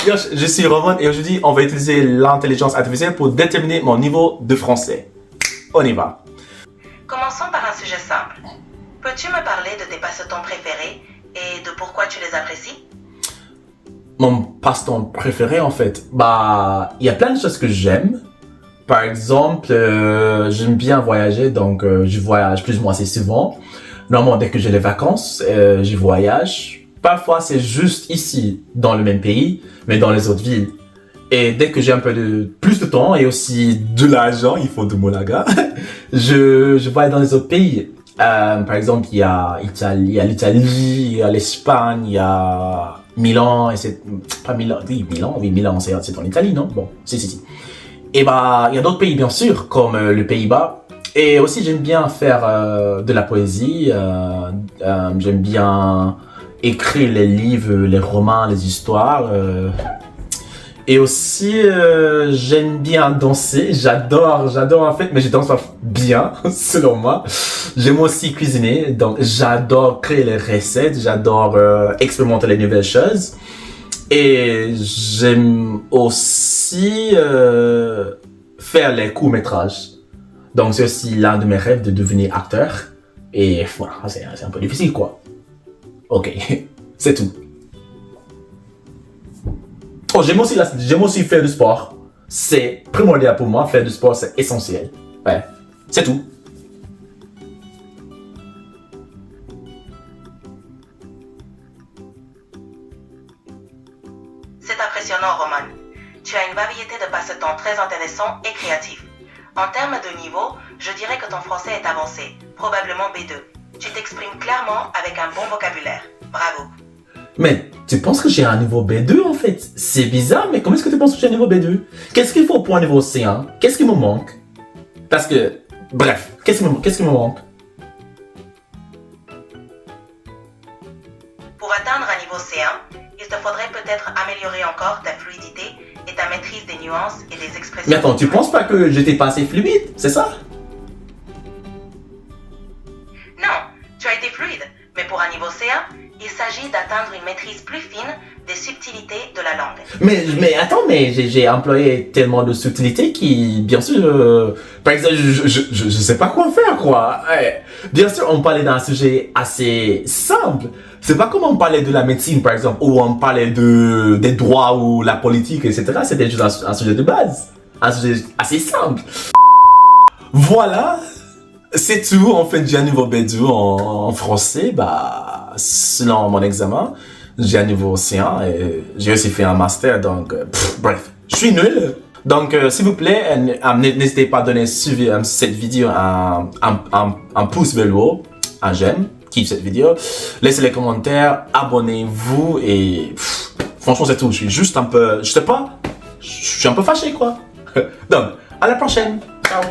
Yo, je suis Roman et aujourd'hui, on va utiliser l'intelligence artificielle pour déterminer mon niveau de français. On y va. Commençons par un sujet simple. Peux-tu me parler de tes passe-temps préférés et de pourquoi tu les apprécies? Mon passe-temps préféré, en fait, il y a plein de choses que j'aime. Par exemple, j'aime bien voyager, donc je voyage plus ou moins assez souvent. Normalement, dès que j'ai les vacances, je voyage. Parfois, c'est juste ici, dans le même pays, mais dans les autres villes. Et dès que j'ai un peu plus de temps et aussi de l'argent, il faut de moulaga, je voyage dans les autres pays. Par exemple, il y a l'Italie, il y a l'Espagne, il y a Milan, et c'est pas Milan, oui, Milan, c'est en Italie, non? Bon, si. Et il y a d'autres pays, bien sûr, comme le Pays-Bas. Et aussi, j'aime bien faire de la poésie. J'aime bien écrire les livres, les romans, les histoires. Et aussi, j'aime bien danser. J'adore en fait, mais je danse pas bien, selon moi. J'aime aussi cuisiner, donc j'adore créer les recettes. J'adore expérimenter les nouvelles choses. Et j'aime aussi faire les courts-métrages. Donc c'est aussi l'un de mes rêves de devenir acteur. Et voilà, c'est un peu difficile quoi. Ok, c'est tout. Oh, j'aime aussi faire du sport. C'est primordial pour moi, faire du sport c'est essentiel. Ouais, c'est tout. C'est impressionnant, Roman. Tu as une variété de passe-temps très intéressants et créatifs. En termes de niveau, je dirais que ton français est avancé, probablement B2. Tu t'exprimes clairement avec un bon vocabulaire. Bravo. Mais tu penses que j'ai un niveau B2 en fait? C'est bizarre, mais comment est-ce que tu penses que j'ai un niveau B2? Qu'est-ce qu'il faut pour un niveau C1? Qu'est-ce qui me manque? Parce que, bref, qu'est-ce qui me manque? Pour atteindre un niveau C1, il te faudrait peut-être améliorer encore ta fluidité et ta maîtrise des nuances et des expressions. Mais attends, tu penses pas que j'étais pas assez fluide? C'est ça? Non, tu as été fluide, mais pour un niveau C1, il s'agit d'atteindre une maîtrise plus fine des subtilités de la langue. Mais attends, mais j'ai employé tellement de subtilités qui, bien sûr, par exemple, je sais pas quoi faire, quoi. Ouais. Bien sûr, on parlait d'un sujet assez simple. C'est pas comme on parlait de la médecine, par exemple, ou on parlait des droits ou la politique, etc. C'était juste un sujet de base. Un sujet assez simple. Voilà. C'est tout. En fait, j'ai un niveau B2 en français, selon mon examen. J'ai un niveau C1 et j'ai aussi fait un master, donc bref, je suis nul. Donc s'il vous plaît, n'hésitez pas à donner suivi cette vidéo un pouce vers le haut, un j'aime, kiffe cette vidéo. Laissez les commentaires, abonnez-vous et franchement c'est tout. Je suis juste un peu, je sais pas, je suis un peu fâché quoi. Donc à la prochaine, ciao.